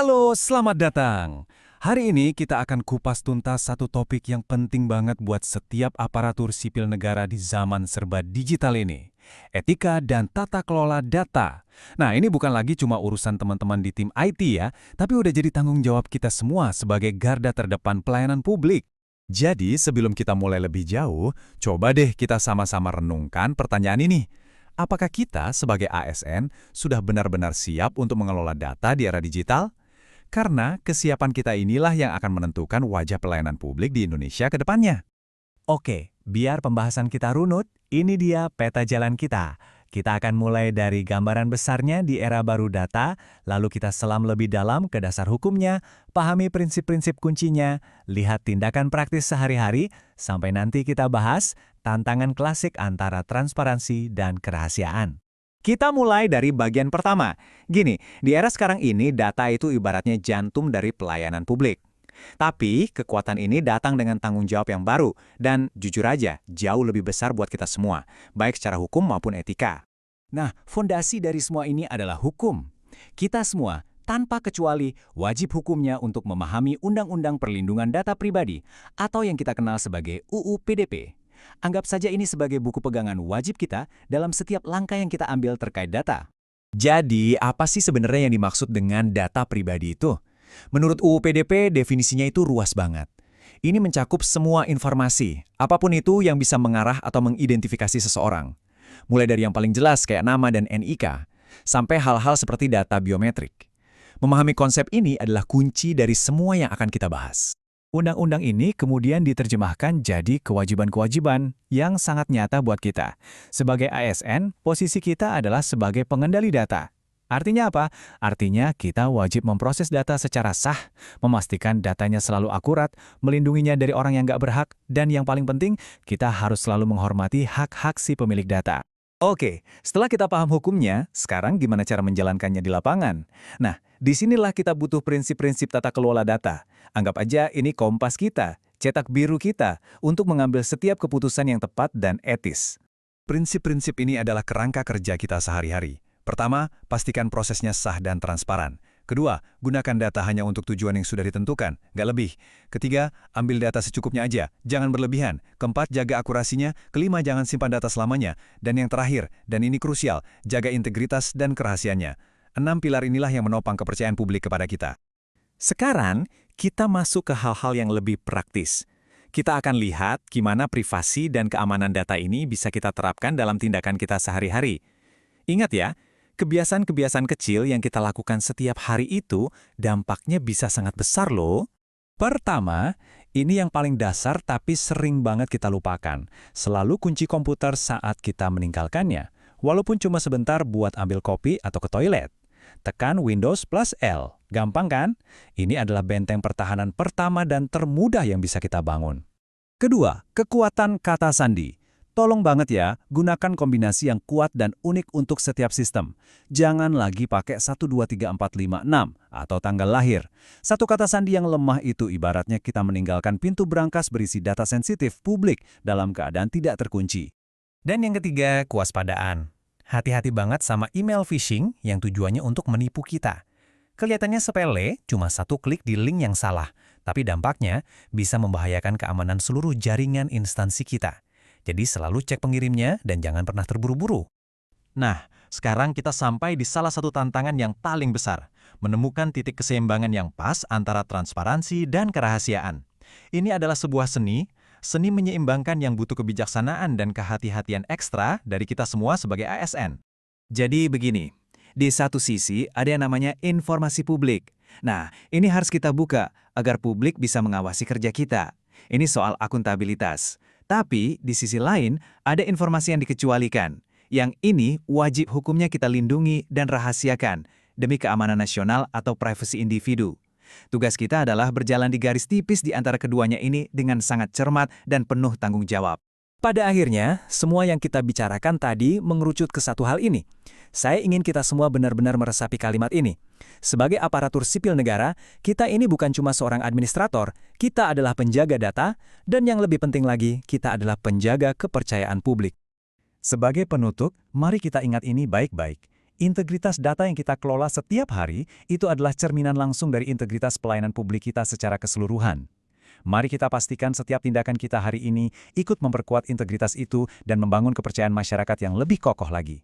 Halo, selamat datang. Hari ini kita akan kupas tuntas satu topik yang penting banget buat setiap aparatur sipil negara di zaman serba digital ini. Etika dan tata kelola data. Nah, ini bukan lagi cuma urusan teman-teman di tim IT ya, tapi udah jadi tanggung jawab kita semua sebagai garda terdepan pelayanan publik. Jadi, sebelum kita mulai lebih jauh, coba deh kita sama-sama renungkan pertanyaan ini. Apakah kita sebagai ASN sudah benar-benar siap untuk mengelola data di era digital? Karena kesiapan kita inilah yang akan menentukan wajah pelayanan publik di Indonesia ke depannya. Oke, biar pembahasan kita runut, ini dia peta jalan kita. Kita akan mulai dari gambaran besarnya di era baru data, lalu kita selam lebih dalam ke dasar hukumnya, pahami prinsip-prinsip kuncinya, lihat tindakan praktis sehari-hari, sampai nanti kita bahas tantangan klasik antara transparansi dan kerahasiaan. Kita mulai dari bagian pertama. Gini, di era sekarang ini data itu ibaratnya jantung dari pelayanan publik. Tapi kekuatan ini datang dengan tanggung jawab yang baru dan jujur aja jauh lebih besar buat kita semua, baik secara hukum maupun etika. Nah, fondasi dari semua ini adalah hukum. Kita semua, tanpa kecuali, wajib hukumnya untuk memahami Undang-Undang Perlindungan Data Pribadi atau yang kita kenal sebagai UU PDP. Anggap saja ini sebagai buku pegangan wajib kita dalam setiap langkah yang kita ambil terkait data. Jadi, apa sih sebenarnya yang dimaksud dengan data pribadi itu? Menurut UU PDP, definisinya itu luas banget. Ini mencakup semua informasi, apapun itu yang bisa mengarah atau mengidentifikasi seseorang. Mulai dari yang paling jelas kayak nama dan NIK, sampai hal-hal seperti data biometrik. Memahami konsep ini adalah kunci dari semua yang akan kita bahas. Undang-undang ini kemudian diterjemahkan jadi kewajiban-kewajiban yang sangat nyata buat kita. Sebagai ASN, posisi kita adalah sebagai pengendali data. Artinya apa? Artinya kita wajib memproses data secara sah, memastikan datanya selalu akurat, melindunginya dari orang yang nggak berhak, dan yang paling penting, kita harus selalu menghormati hak-hak si pemilik data. Oke, setelah kita paham hukumnya, sekarang gimana cara menjalankannya di lapangan? Nah, disinilah kita butuh prinsip-prinsip tata kelola data. Anggap aja ini kompas kita, cetak biru kita, untuk mengambil setiap keputusan yang tepat dan etis. Prinsip-prinsip ini adalah kerangka kerja kita sehari-hari. Pertama, pastikan prosesnya sah dan transparan. Kedua, gunakan data hanya untuk tujuan yang sudah ditentukan, nggak lebih. Ketiga, ambil data secukupnya aja, jangan berlebihan. Keempat, jaga akurasinya. Kelima, jangan simpan data selamanya. Dan yang terakhir, dan ini krusial, jaga integritas dan kerahasiaannya. 6 pilar inilah yang menopang kepercayaan publik kepada kita. Sekarang, kita masuk ke hal-hal yang lebih praktis. Kita akan lihat gimana privasi dan keamanan data ini bisa kita terapkan dalam tindakan kita sehari-hari. Ingat ya, kebiasaan-kebiasaan kecil yang kita lakukan setiap hari itu dampaknya bisa sangat besar loh. Pertama, ini yang paling dasar tapi sering banget kita lupakan. Selalu kunci komputer saat kita meninggalkannya. Walaupun cuma sebentar buat ambil kopi atau ke toilet. Tekan Windows plus L. Gampang kan? Ini adalah benteng pertahanan pertama dan termudah yang bisa kita bangun. Kedua, kekuatan kata sandi. Tolong banget ya, gunakan kombinasi yang kuat dan unik untuk setiap sistem. Jangan lagi pakai 123456 atau tanggal lahir. Satu kata sandi yang lemah itu ibaratnya kita meninggalkan pintu berangkas berisi data sensitif publik dalam keadaan tidak terkunci. Dan yang ketiga, kewaspadaan. Hati-hati banget sama email phishing yang tujuannya untuk menipu kita. Kelihatannya sepele, cuma satu klik di link yang salah, tapi dampaknya bisa membahayakan keamanan seluruh jaringan instansi kita. Jadi selalu cek pengirimnya dan jangan pernah terburu-buru. Nah, sekarang kita sampai di salah satu tantangan yang paling besar, menemukan titik keseimbangan yang pas antara transparansi dan kerahasiaan. Ini adalah sebuah seni menyeimbangkan yang butuh kebijaksanaan dan kehati-hatian ekstra dari kita semua sebagai ASN. Jadi begini, di satu sisi ada yang namanya informasi publik. Nah, ini harus kita buka agar publik bisa mengawasi kerja kita. Ini soal akuntabilitas. Tapi, di sisi lain, ada informasi yang dikecualikan. Yang ini wajib hukumnya kita lindungi dan rahasiakan demi keamanan nasional atau privasi individu. Tugas kita adalah berjalan di garis tipis di antara keduanya ini dengan sangat cermat dan penuh tanggung jawab. Pada akhirnya, semua yang kita bicarakan tadi mengerucut ke satu hal ini. Saya ingin kita semua benar-benar meresapi kalimat ini. Sebagai aparatur sipil negara, kita ini bukan cuma seorang administrator, kita adalah penjaga data, dan yang lebih penting lagi, kita adalah penjaga kepercayaan publik. Sebagai penutup, mari kita ingat ini baik-baik. Integritas data yang kita kelola setiap hari itu adalah cerminan langsung dari integritas pelayanan publik kita secara keseluruhan. Mari kita pastikan setiap tindakan kita hari ini ikut memperkuat integritas itu dan membangun kepercayaan masyarakat yang lebih kokoh lagi.